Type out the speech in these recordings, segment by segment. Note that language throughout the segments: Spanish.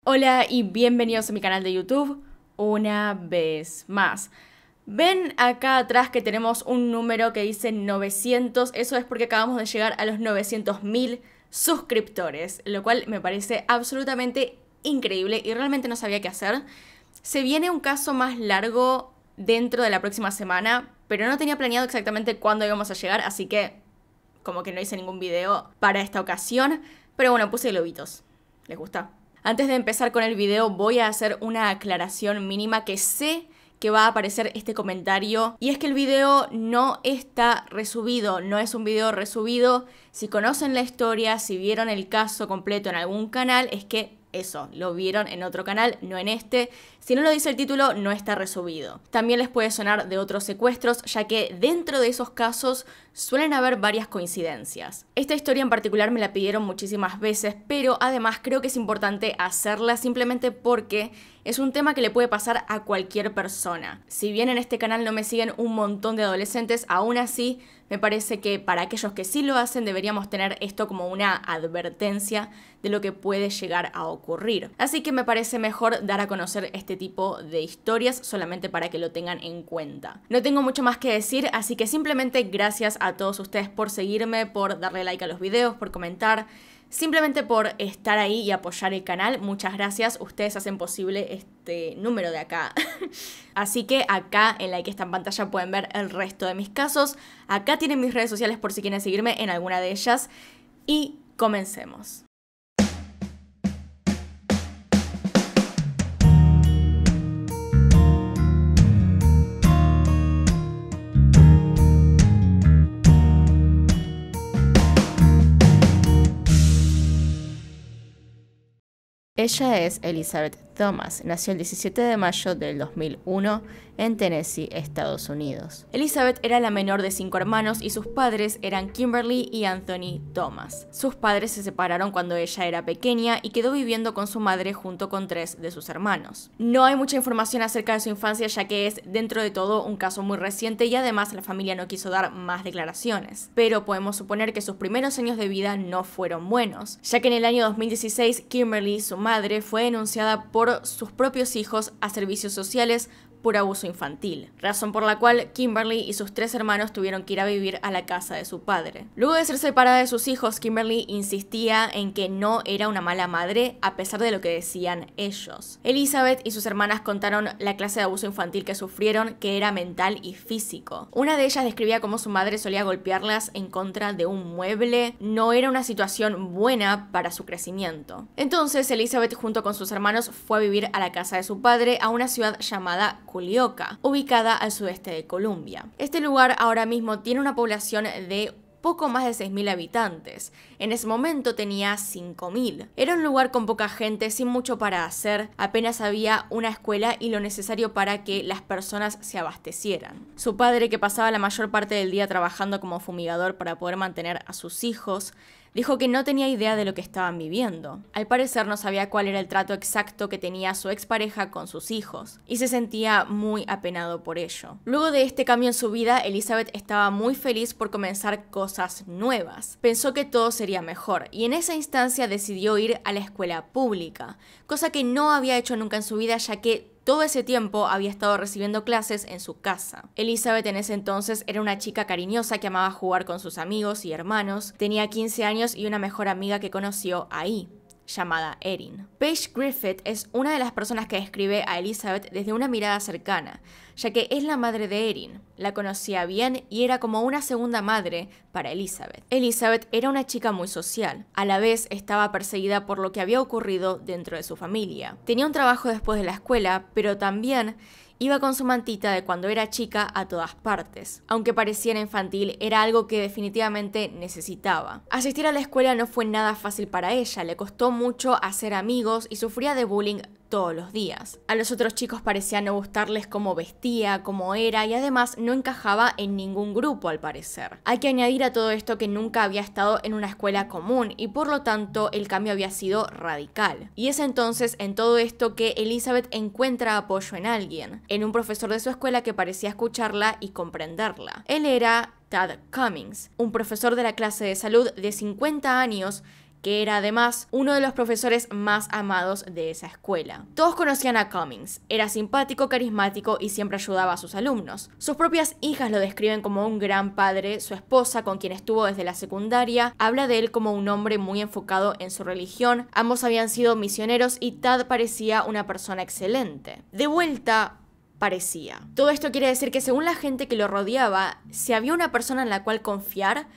Hola y bienvenidos a mi canal de YouTube una vez más. Ven acá atrás que tenemos un número que dice 900, eso es porque acabamos de llegar a los 900.000 suscriptores, lo cual me parece absolutamente increíble y realmente no sabía qué hacer. Se viene un caso más largo dentro de la próxima semana, pero no tenía planeado exactamente cuándo íbamos a llegar, así que como que no hice ningún video para esta ocasión, pero bueno, puse globitos. ¿Les gusta? Antes de empezar con el video voy a hacer una aclaración mínima que sé que va a aparecer este comentario y es que el video no está resubido, no es un video resubido. Si conocen la historia, si vieron el caso completo en algún canal, es que eso, lo vieron en otro canal, no en este. Si no lo dice el título, no está resubido. También les puede sonar de otros secuestros, ya que dentro de esos casos suelen haber varias coincidencias. Esta historia en particular me la pidieron muchísimas veces, pero además creo que es importante hacerla simplemente porque es un tema que le puede pasar a cualquier persona. Si bien en este canal no me siguen un montón de adolescentes, aún así me parece que para aquellos que sí lo hacen deberíamos tener esto como una advertencia de lo que puede llegar a ocurrir. Así que me parece mejor dar a conocer este tipo de historias solamente para que lo tengan en cuenta. No tengo mucho más que decir, así que simplemente gracias a todos ustedes por seguirme, por darle like a los videos, por comentar, simplemente por estar ahí y apoyar el canal. Muchas gracias, ustedes hacen posible este número de acá. Así que acá en la que está en pantalla pueden ver el resto de mis casos. Acá tienen mis redes sociales por si quieren seguirme en alguna de ellas. Y comencemos. Ella es Elizabeth Thomas, nació el 17 de mayo del 2001 en Tennessee, Estados Unidos. Elizabeth era la menor de 5 hermanos y sus padres eran Kimberly y Anthony Thomas. Sus padres se separaron cuando ella era pequeña y quedó viviendo con su madre junto con 3 de sus hermanos. No hay mucha información acerca de su infancia, ya que es dentro de todo un caso muy reciente y además la familia no quiso dar más declaraciones. Pero podemos suponer que sus primeros años de vida no fueron buenos, ya que en el año 2016 Kimberly, su madre, fue denunciada por sus propios hijos a servicios sociales por abuso infantil, razón por la cual Kimberly y sus 3 hermanos tuvieron que ir a vivir a la casa de su padre. Luego de ser separada de sus hijos, Kimberly insistía en que no era una mala madre a pesar de lo que decían ellos. Elizabeth y sus hermanas contaron la clase de abuso infantil que sufrieron, que era mental y físico. Una de ellas describía cómo su madre solía golpearlas en contra de un mueble. No era una situación buena para su crecimiento. Entonces Elizabeth junto con sus hermanos fue a vivir a la casa de su padre a una ciudad llamada Culleoka, ubicada al sudeste de Columbia. Este lugar ahora mismo tiene una población de poco más de 6.000 habitantes. En ese momento tenía 5.000. Era un lugar con poca gente, sin mucho para hacer, apenas había una escuela y lo necesario para que las personas se abastecieran. Su padre, que pasaba la mayor parte del día trabajando como fumigador para poder mantener a sus hijos, dijo que no tenía idea de lo que estaban viviendo. Al parecer no sabía cuál era el trato exacto que tenía su expareja con sus hijos, y se sentía muy apenado por ello. Luego de este cambio en su vida, Elizabeth estaba muy feliz por comenzar cosas nuevas. Pensó que todo sería mejor, y en esa instancia decidió ir a la escuela pública, cosa que no había hecho nunca en su vida, ya que todo ese tiempo había estado recibiendo clases en su casa. Elizabeth en ese entonces era una chica cariñosa que amaba jugar con sus amigos y hermanos. Tenía 15 años y una mejor amiga que conoció ahí, llamada Erin. Paige Griffith es una de las personas que describe a Elizabeth desde una mirada cercana, ya que es la madre de Erin. La conocía bien y era como una segunda madre para Elizabeth. Elizabeth era una chica muy social. A la vez estaba perseguida por lo que había ocurrido dentro de su familia. Tenía un trabajo después de la escuela, pero también iba con su mantita de cuando era chica a todas partes. Aunque pareciera infantil, era algo que definitivamente necesitaba. Asistir a la escuela no fue nada fácil para ella, le costó mucho hacer amigos y sufría de bullying todos los días. A los otros chicos parecía no gustarles cómo vestía, cómo era y además no encajaba en ningún grupo al parecer. Hay que añadir a todo esto que nunca había estado en una escuela común y por lo tanto el cambio había sido radical. Y es entonces en todo esto que Elizabeth encuentra apoyo en alguien, en un profesor de su escuela que parecía escucharla y comprenderla. Él era Tad Cummings, un profesor de la clase de salud de 50 años que era además uno de los profesores más amados de esa escuela. Todos conocían a Cummings, era simpático, carismático y siempre ayudaba a sus alumnos. Sus propias hijas lo describen como un gran padre, su esposa, con quien estuvo desde la secundaria, habla de él como un hombre muy enfocado en su religión, ambos habían sido misioneros y Tad parecía una persona excelente. De vuelta, parecía. Todo esto quiere decir que según la gente que lo rodeaba, si había una persona en la cual confiar,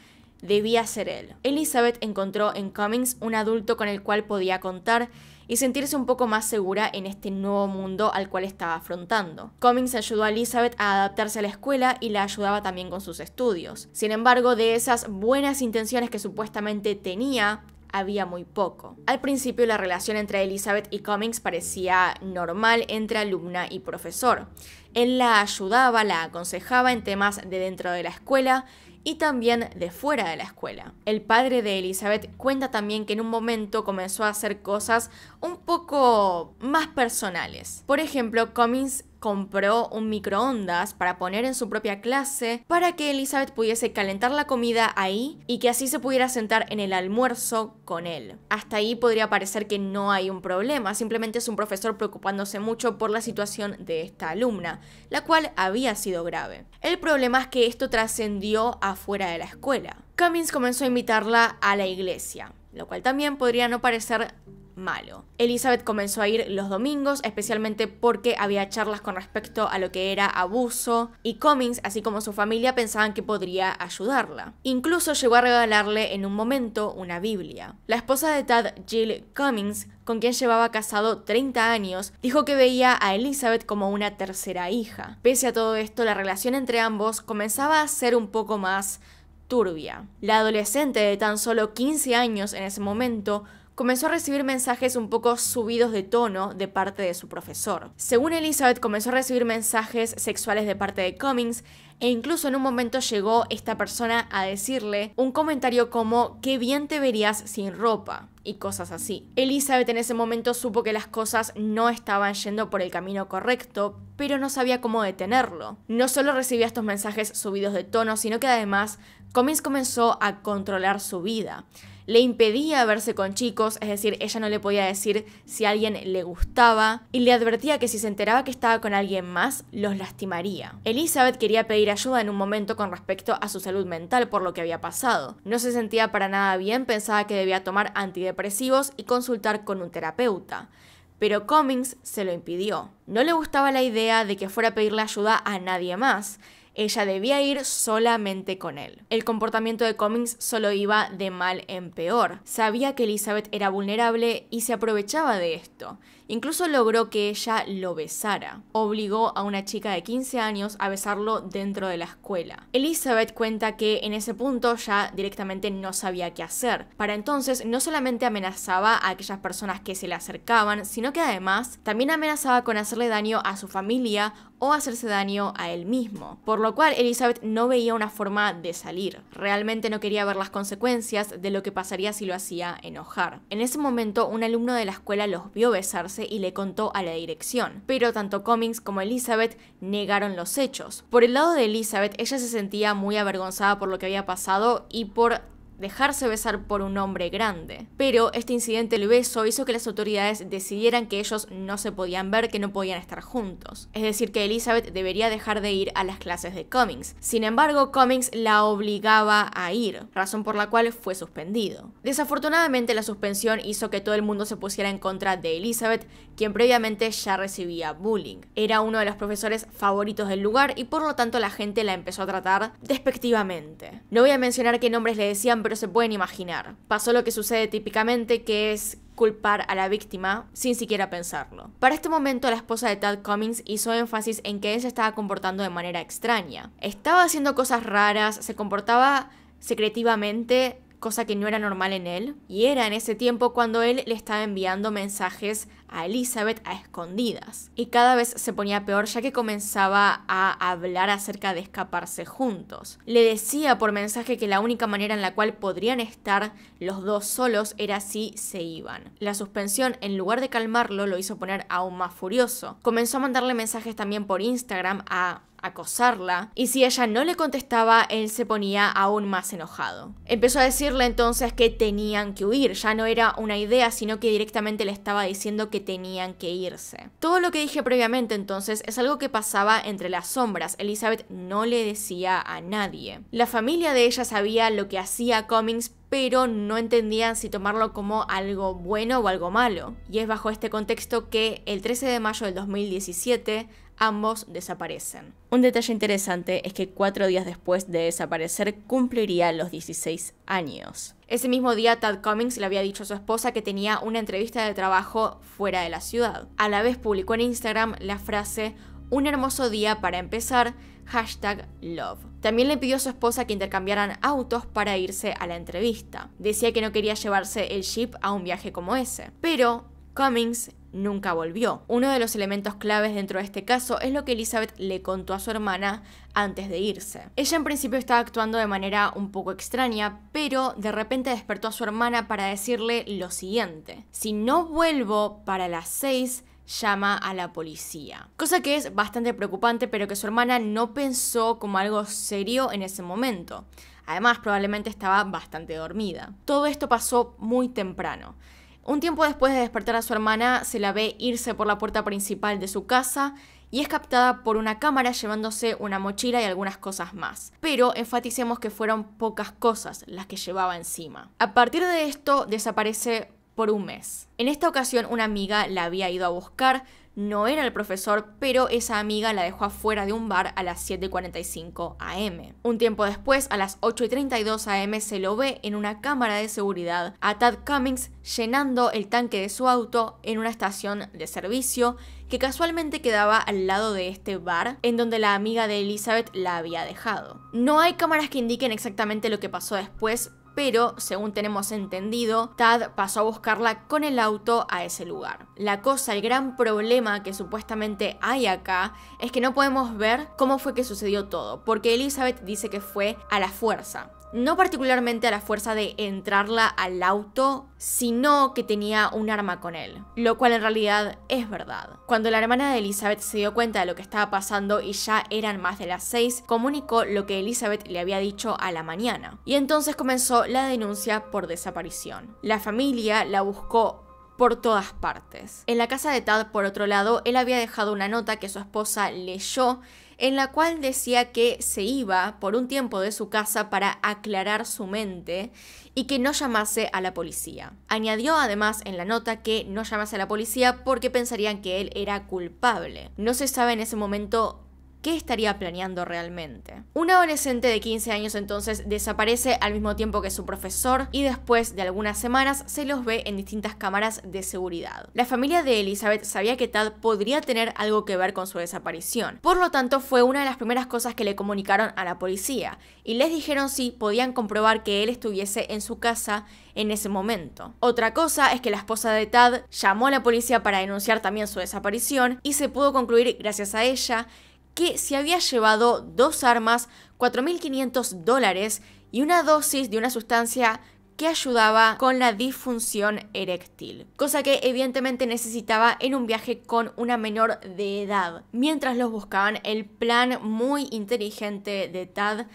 debía ser él. Elizabeth encontró en Cummings un adulto con el cual podía contar y sentirse un poco más segura en este nuevo mundo al cual estaba afrontando. Cummings ayudó a Elizabeth a adaptarse a la escuela y la ayudaba también con sus estudios. Sin embargo, de esas buenas intenciones que supuestamente tenía, había muy poco. Al principio la relación entre Elizabeth y Cummings parecía normal entre alumna y profesor. Él la ayudaba, la aconsejaba en temas de dentro de la escuela y también de fuera de la escuela. El padre de Elizabeth cuenta también que en un momento comenzó a hacer cosas un poco más personales. Por ejemplo, Cummings compró un microondas para poner en su propia clase para que Elizabeth pudiese calentar la comida ahí y que así se pudiera sentar en el almuerzo con él. Hasta ahí podría parecer que no hay un problema, simplemente es un profesor preocupándose mucho por la situación de esta alumna, la cual había sido grave. El problema es que esto trascendió afuera de la escuela. Cummings comenzó a invitarla a la iglesia, lo cual también podría no parecer malo. Elizabeth comenzó a ir los domingos, especialmente porque había charlas con respecto a lo que era abuso, y Cummings, así como su familia, pensaban que podría ayudarla. Incluso llegó a regalarle en un momento una Biblia. La esposa de Tad, Jill Cummings, con quien llevaba casado 30 años, dijo que veía a Elizabeth como una tercera hija. Pese a todo esto, la relación entre ambos comenzaba a ser un poco más turbia. La adolescente de tan solo 15 años en ese momento comenzó a recibir mensajes un poco subidos de tono de parte de su profesor. Según Elizabeth, comenzó a recibir mensajes sexuales de parte de Cummings e incluso en un momento llegó esta persona a decirle un comentario como "qué bien te verías sin ropa" y cosas así. Elizabeth en ese momento supo que las cosas no estaban yendo por el camino correcto, pero no sabía cómo detenerlo. No solo recibía estos mensajes subidos de tono, sino que además Cummings comenzó a controlar su vida. Le impedía verse con chicos, es decir, ella no le podía decir si a alguien le gustaba, y le advertía que si se enteraba que estaba con alguien más, los lastimaría. Elizabeth quería pedir ayuda en un momento con respecto a su salud mental por lo que había pasado. No se sentía para nada bien, pensaba que debía tomar antidepresivos y consultar con un terapeuta. Pero Cummings se lo impidió. No le gustaba la idea de que fuera a pedirle ayuda a nadie más. Ella debía ir solamente con él. El comportamiento de Cummings solo iba de mal en peor. Sabía que Elizabeth era vulnerable y se aprovechaba de esto. Incluso logró que ella lo besara. Obligó a una chica de 15 años a besarlo dentro de la escuela. Elizabeth cuenta que en ese punto ya directamente no sabía qué hacer. Para entonces no solamente amenazaba a aquellas personas que se le acercaban, sino que además también amenazaba con hacerle daño a su familia o hacerse daño a él mismo. Por lo cual Elizabeth no veía una forma de salir. Realmente no quería ver las consecuencias de lo que pasaría si lo hacía enojar. En ese momento un alumno de la escuela los vio besarse y le contó a la dirección, pero tanto Cummings como Elizabeth negaron los hechos. Por el lado de Elizabeth, ella se sentía muy avergonzada por lo que había pasado y por dejarse besar por un hombre grande. Pero este incidente del beso hizo que las autoridades decidieran que ellos no se podían ver, que no podían estar juntos. Es decir, que Elizabeth debería dejar de ir a las clases de Cummings. Sin embargo, Cummings la obligaba a ir, razón por la cual fue suspendido. Desafortunadamente, la suspensión hizo que todo el mundo se pusiera en contra de Elizabeth, quien previamente ya recibía bullying. Era uno de los profesores favoritos del lugar y por lo tanto la gente la empezó a tratar despectivamente. No voy a mencionar qué nombres le decían, pero se pueden imaginar. Pasó lo que sucede típicamente, que es culpar a la víctima sin siquiera pensarlo. Para este momento, la esposa de Tad Cummings hizo énfasis en que él se estaba comportando de manera extraña. Estaba haciendo cosas raras, se comportaba secretivamente, cosa que no era normal en él, y era en ese tiempo cuando él le estaba enviando mensajes a Elizabeth a escondidas. Y cada vez se ponía peor, ya que comenzaba a hablar acerca de escaparse juntos. Le decía por mensaje que la única manera en la cual podrían estar los dos solos era si se iban. La suspensión, en lugar de calmarlo, lo hizo poner aún más furioso. Comenzó a mandarle mensajes también por Instagram a acosarla, y si ella no le contestaba, él se ponía aún más enojado. Empezó a decirle entonces que tenían que huir, ya no era una idea, sino que directamente le estaba diciendo que tenían que irse. Todo lo que dije previamente entonces es algo que pasaba entre las sombras. Elizabeth no le decía a nadie. La familia de ella sabía lo que hacía Cummings, pero no entendían si tomarlo como algo bueno o algo malo. Y es bajo este contexto que el 13 de mayo del 2017 ambos desaparecen. Un detalle interesante es que 4 días después de desaparecer cumpliría los 16 años. Ese mismo día Tad Cummings le había dicho a su esposa que tenía una entrevista de trabajo fuera de la ciudad. A la vez publicó en Instagram la frase "un hermoso día para empezar, #love". También le pidió a su esposa que intercambiaran autos para irse a la entrevista. Decía que no quería llevarse el jeep a un viaje como ese. Pero Cummings nunca volvió. Uno de los elementos claves dentro de este caso es lo que Elizabeth le contó a su hermana antes de irse. Ella en principio estaba actuando de manera un poco extraña, pero de repente despertó a su hermana para decirle lo siguiente: "Si no vuelvo para las 6, llama a la policía". Cosa que es bastante preocupante, pero que su hermana no pensó como algo serio en ese momento. Además, probablemente estaba bastante dormida. Todo esto pasó muy temprano. Un tiempo después de despertar a su hermana, se la ve irse por la puerta principal de su casa y es captada por una cámara llevándose una mochila y algunas cosas más. Pero enfaticemos que fueron pocas cosas las que llevaba encima. A partir de esto, desaparece por un mes. En esta ocasión, una amiga la había ido a buscar. No era el profesor, pero esa amiga la dejó afuera de un bar a las 7:45 am. Un tiempo después, a las 8:32 am, se lo ve en una cámara de seguridad a Tad Cummings llenando el tanque de su auto en una estación de servicio que casualmente quedaba al lado de este bar en donde la amiga de Elizabeth la había dejado. No hay cámaras que indiquen exactamente lo que pasó después, pero, según tenemos entendido, Tad pasó a buscarla con el auto a ese lugar. La cosa, el gran problema que supuestamente hay acá, es que no podemos ver cómo fue que sucedió todo, porque Elizabeth dice que fue a la fuerza. No particularmente a la fuerza de entrarla al auto, sino que tenía un arma con él, lo cual en realidad es verdad. Cuando la hermana de Elizabeth se dio cuenta de lo que estaba pasando y ya eran más de las 6, comunicó lo que Elizabeth le había dicho a la mañana. Y entonces comenzó la denuncia por desaparición. La familia la buscó por todas partes. En la casa de Tad, por otro lado, él había dejado una nota que su esposa leyó, en la cual decía que se iba por un tiempo de su casa para aclarar su mente y que no llamase a la policía. Añadió además en la nota que no llamase a la policía porque pensarían que él era culpable. No se sabe en ese momento ¿qué estaría planeando realmente? Un adolescente de 15 años entonces desaparece al mismo tiempo que su profesor y después de algunas semanas se los ve en distintas cámaras de seguridad. La familia de Elizabeth sabía que Tad podría tener algo que ver con su desaparición. Por lo tanto, fue una de las primeras cosas que le comunicaron a la policía y les dijeron si podían comprobar que él estuviese en su casa en ese momento. Otra cosa es que la esposa de Tad llamó a la policía para denunciar también su desaparición y se pudo concluir gracias a ella que se había llevado 2 armas, $4.500 y una dosis de una sustancia que ayudaba con la disfunción eréctil, cosa que evidentemente necesitaba en un viaje con una menor de edad. Mientras los buscaban, el plan muy inteligente de Tad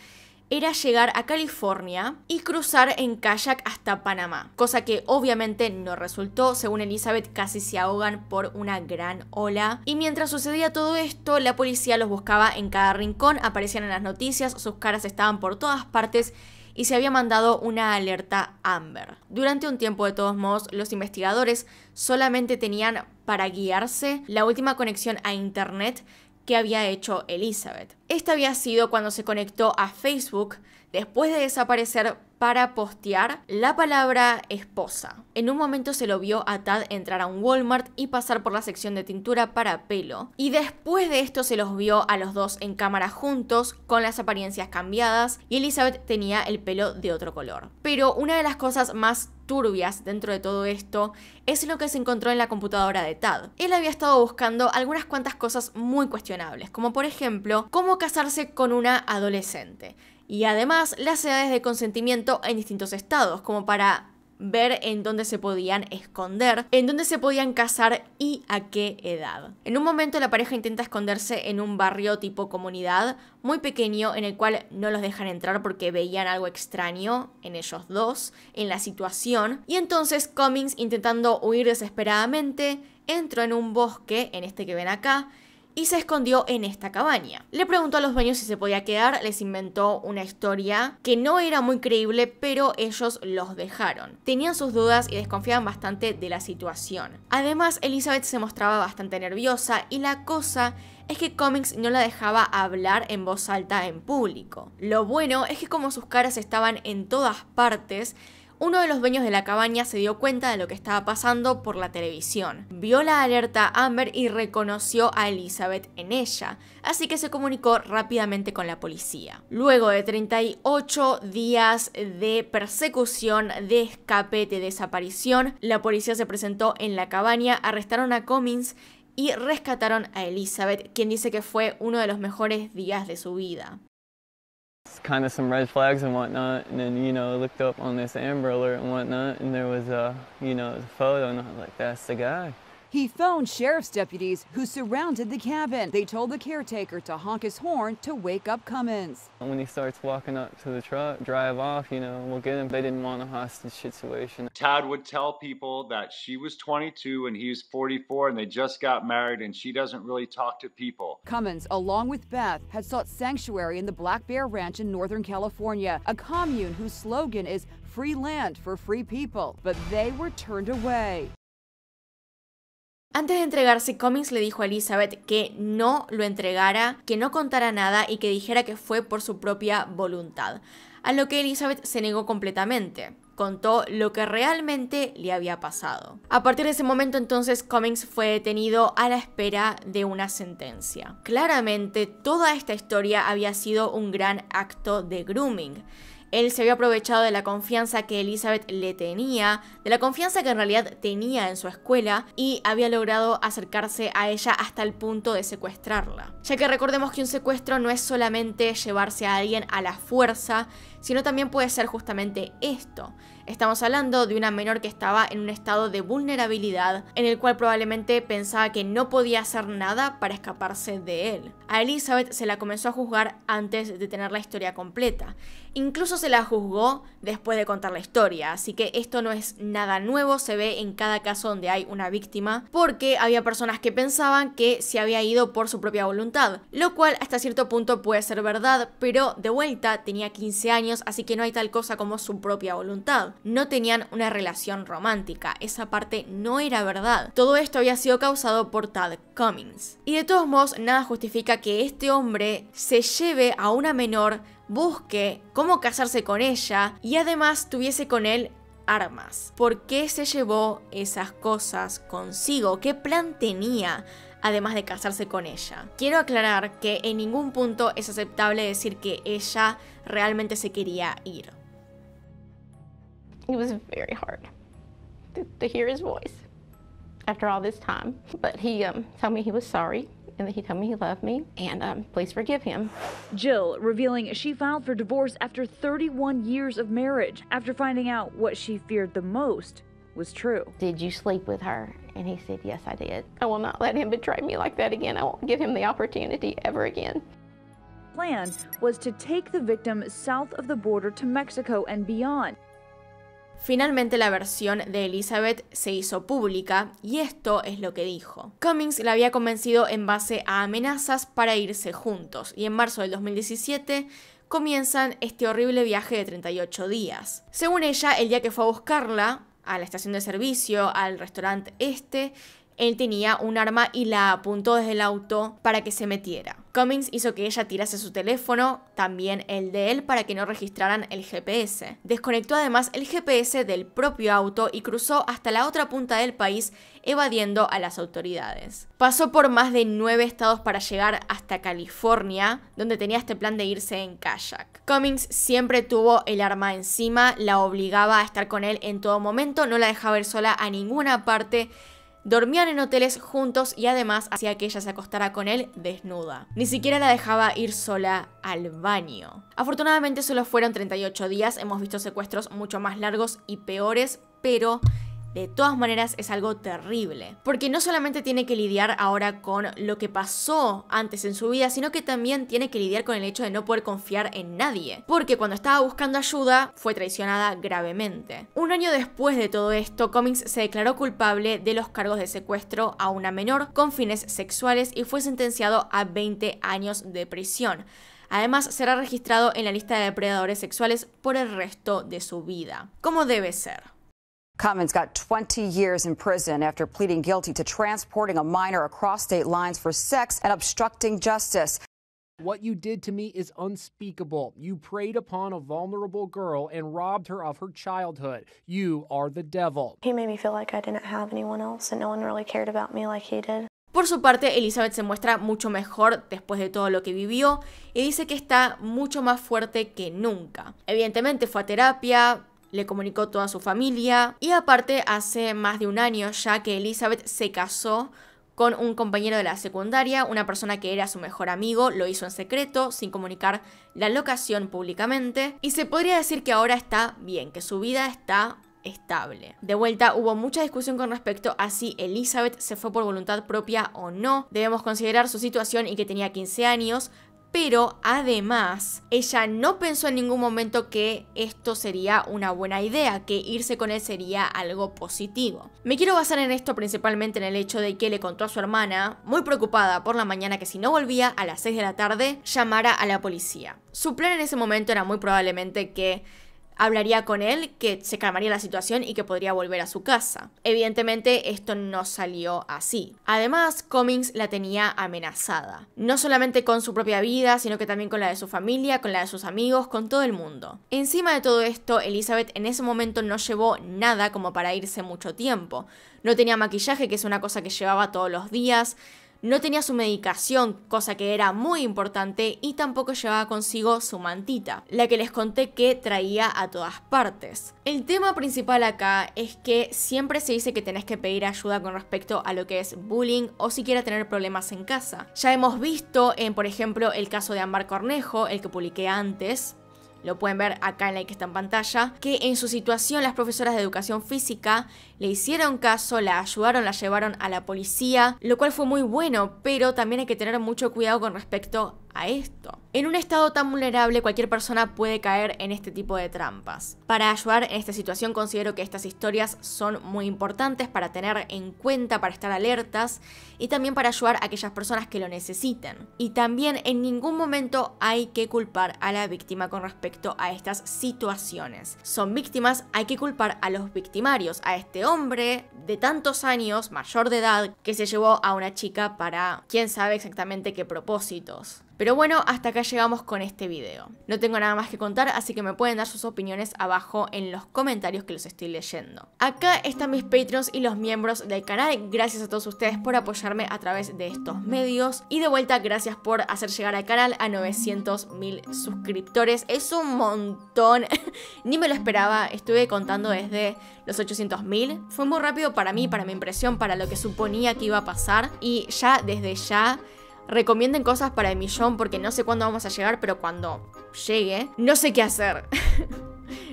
era llegar a California y cruzar en kayak hasta Panamá, cosa que obviamente no resultó. Según Elizabeth, casi se ahogan por una gran ola. Y mientras sucedía todo esto, la policía los buscaba en cada rincón, aparecían en las noticias, sus caras estaban por todas partes y se había mandado una alerta Amber. Durante un tiempo, de todos modos, los investigadores solamente tenían para guiarse la última conexión a internet que había hecho Elizabeth. Esta había sido cuando se conectó a Facebook después de desaparecer para postear la palabra esposa. En un momento se lo vio a Tad entrar a un Walmart y pasar por la sección de tintura para pelo, y después de esto se los vio a los dos en cámara juntos con las apariencias cambiadas y Elizabeth tenía el pelo de otro color. Pero una de las cosas más turbias dentro de todo esto es lo que se encontró en la computadora de Tad. Él había estado buscando algunas cuantas cosas muy cuestionables, como por ejemplo cómo casarse con una adolescente. Y además las edades de consentimiento en distintos estados, como para ver en dónde se podían esconder, en dónde se podían casar y a qué edad. En un momento la pareja intenta esconderse en un barrio tipo comunidad muy pequeño en el cual no los dejan entrar porque veían algo extraño en ellos dos, en la situación, y entonces Cummings, intentando huir desesperadamente, entró en un bosque, en este que ven acá, y se escondió en esta cabaña. Le preguntó a los dueños si se podía quedar, les inventó una historia que no era muy creíble, pero ellos los dejaron. Tenían sus dudas y desconfiaban bastante de la situación. Además, Elizabeth se mostraba bastante nerviosa y la cosa es que Cummings no la dejaba hablar en voz alta en público. Lo bueno es que como sus caras estaban en todas partes, uno de los dueños de la cabaña se dio cuenta de lo que estaba pasando por la televisión. Vio la alerta Amber y reconoció a Elizabeth en ella, así que se comunicó rápidamente con la policía. Luego de 38 días de persecución, de escape, de desaparición, la policía se presentó en la cabaña, arrestaron a Cummings y rescataron a Elizabeth, quien dice que fue uno de los mejores días de su vida. Kind of some red flags and whatnot, and then, you know, looked up on this Amber Alert and whatnot, and there was a, you know, a photo, and I was like, that's the guy. He phoned sheriff's deputies who surrounded the cabin. They told the caretaker to honk his horn to wake up Cummins. When he starts walking up to the truck, drive off, you know, we'll get him. They didn't want a hostage situation. Tad would tell people that she was 22 and he was 44 and they just got married and she doesn't really talk to people. Cummins, along with Beth, had sought sanctuary in the Black Bear Ranch in Northern California, a commune whose slogan is free land for free people, but they were turned away. Antes de entregarse, Cummings le dijo a Elizabeth que no lo entregara, que no contara nada y que dijera que fue por su propia voluntad, a lo que Elizabeth se negó completamente. Contó lo que realmente le había pasado. A partir de ese momento entonces Cummings fue detenido a la espera de una sentencia. Claramente toda esta historia había sido un gran acto de grooming. Él se había aprovechado de la confianza que Elizabeth le tenía, de la confianza que en realidad tenía en su escuela, y había logrado acercarse a ella hasta el punto de secuestrarla. Ya que recordemos que un secuestro no es solamente llevarse a alguien a la fuerza, sino también puede ser justamente esto. Estamos hablando de una menor que estaba en un estado de vulnerabilidad en el cual probablemente pensaba que no podía hacer nada para escaparse de él. A Elizabeth se la comenzó a juzgar antes de tener la historia completa. Incluso se la juzgó después de contar la historia, así que esto no es nada nuevo, se ve en cada caso donde hay una víctima, porque había personas que pensaban que se había ido por su propia voluntad, lo cual hasta cierto punto puede ser verdad, pero de vuelta tenía 15 años, así que no hay tal cosa como su propia voluntad. No tenían una relación romántica, esa parte no era verdad. Todo esto había sido causado por Tad Cummings. Y de todos modos, nada justifica que este hombre se lleve a una menor, busque cómo casarse con ella y además tuviese con él armas. ¿Por qué se llevó esas cosas consigo? ¿Qué plan tenía? Además de casarse con ella. Quiero aclarar que en ningún punto es aceptable decir que ella realmente se quería ir. It was very hard to hear his voice after all this time. But he told me he was sorry and that he told me he loved me and please forgive him. Jill revealing she filed for divorce after 31 years of marriage after finding out what she feared the most was true. Did you sleep with her? And he said, yes, I did. I will not let him betray me like that again. I won't give him the opportunity ever again. Plan was to take the victim south of the border to Mexico and beyond. Finalmente la versión de Elizabeth se hizo pública y esto es lo que dijo. Cummings la había convencido en base a amenazas para irse juntos y en marzo del 2017 comienzan este horrible viaje de 38 días. Según ella, el día que fue a buscarla a la estación de servicio, al restaurante él tenía un arma y la apuntó desde el auto para que se metiera. Cummings hizo que ella tirase su teléfono, también el de él, para que no registraran el GPS. Desconectó además el GPS del propio auto y cruzó hasta la otra punta del país, evadiendo a las autoridades. Pasó por más de 9 estados para llegar hasta California, donde tenía este plan de irse en kayak. Cummings siempre tuvo el arma encima, la obligaba a estar con él en todo momento, no la dejaba ir sola a ninguna parte. Dormían en hoteles juntos y además hacía que ella se acostara con él desnuda. Ni siquiera la dejaba ir sola al baño. Afortunadamente solo fueron 38 días, hemos visto secuestros mucho más largos y peores, pero de todas maneras es algo terrible, porque no solamente tiene que lidiar ahora con lo que pasó antes en su vida, sino que también tiene que lidiar con el hecho de no poder confiar en nadie, porque cuando estaba buscando ayuda fue traicionada gravemente. Un año después de todo esto, Cummings se declaró culpable de los cargos de secuestro a una menor con fines sexuales y fue sentenciado a 20 años de prisión. Además, será registrado en la lista de depredadores sexuales por el resto de su vida, como debe ser. Cummings got 20 years in prison after pleading guilty to transporting a minor across state lines for sex and obstructing justice. What you did to me is unspeakable. You preyed upon a vulnerable girl and robbed her of her childhood. You are the devil. He made me feel like I didn't have anyone else and no one really cared about me like he did. Por su parte, Elizabeth se muestra mucho mejor después de todo lo que vivió y dice que está mucho más fuerte que nunca. Evidentemente fue a terapia, le comunicó toda su familia y aparte hace más de un año ya que Elizabeth se casó con un compañero de la secundaria, una persona que era su mejor amigo, lo hizo en secreto, sin comunicar la locación públicamente, y se podría decir que ahora está bien, que su vida está estable. De vuelta, hubo mucha discusión con respecto a si Elizabeth se fue por voluntad propia o no. Debemos considerar su situación y que tenía 15 años, pero además ella no pensó en ningún momento que esto sería una buena idea, que irse con él sería algo positivo. Me quiero basar en esto principalmente en el hecho de que le contó a su hermana, muy preocupada por la mañana, que si no volvía a las 6 de la tarde, llamara a la policía. Su plan en ese momento era muy probablemente que hablaría con él, que se calmaría la situación y que podría volver a su casa. Evidentemente esto no salió así. Además, Cummings la tenía amenazada. No solamente con su propia vida, sino que también con la de su familia, con la de sus amigos, con todo el mundo. Encima de todo esto, Elizabeth en ese momento no llevó nada como para irse mucho tiempo. No tenía maquillaje, que es una cosa que llevaba todos los días. No tenía su medicación, cosa que era muy importante, y tampoco llevaba consigo su mantita, la que les conté que traía a todas partes. El tema principal acá es que siempre se dice que tenés que pedir ayuda con respecto a lo que es bullying o siquiera tener problemas en casa. Ya hemos visto en, por ejemplo, el caso de Ámbar Cornejo, el que publiqué antes. Lo pueden ver acá en la que está en pantalla, que en su situación las profesoras de educación física le hicieron caso, la ayudaron, la llevaron a la policía, lo cual fue muy bueno, pero también hay que tener mucho cuidado con respecto a esto. En un estado tan vulnerable, cualquier persona puede caer en este tipo de trampas. Para ayudar en esta situación, considero que estas historias son muy importantes para tener en cuenta, para estar alertas y también para ayudar a aquellas personas que lo necesiten. Y también en ningún momento hay que culpar a la víctima con respecto a estas situaciones. Son víctimas, hay que culpar a los victimarios, a este hombre de tantos años, mayor de edad, que se llevó a una chica para quién sabe exactamente qué propósitos. Pero bueno, hasta acá llegamos con este video. No tengo nada más que contar, así que me pueden dar sus opiniones abajo en los comentarios que los estoy leyendo. Acá están mis Patreons y los miembros del canal. Gracias a todos ustedes por apoyarme a través de estos medios. Y de vuelta, gracias por hacer llegar al canal a 900.000 suscriptores. Es un montón. Ni me lo esperaba. Estuve contando desde los 800.000. Fue muy rápido para mí, para mi impresión, para lo que suponía que iba a pasar. Y ya, desde ya, recomienden cosas para el millón, porque no sé cuándo vamos a llegar, pero cuando llegue, no sé qué hacer.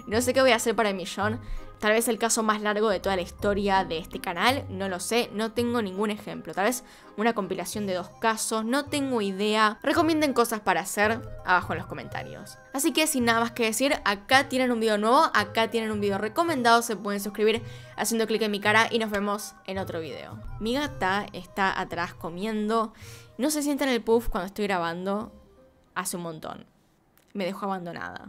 No sé qué voy a hacer para el millón. Tal vez el caso más largo de toda la historia de este canal, no lo sé, no tengo ningún ejemplo. Tal vez una compilación de 2 casos, no tengo idea. Recomienden cosas para hacer abajo en los comentarios. Así que sin nada más que decir, acá tienen un video nuevo, acá tienen un video recomendado, se pueden suscribir haciendo clic en mi cara y nos vemos en otro video. Mi gata está atrás comiendo, no se sienta en el puff cuando estoy grabando, hace un montón. Me dejó abandonada.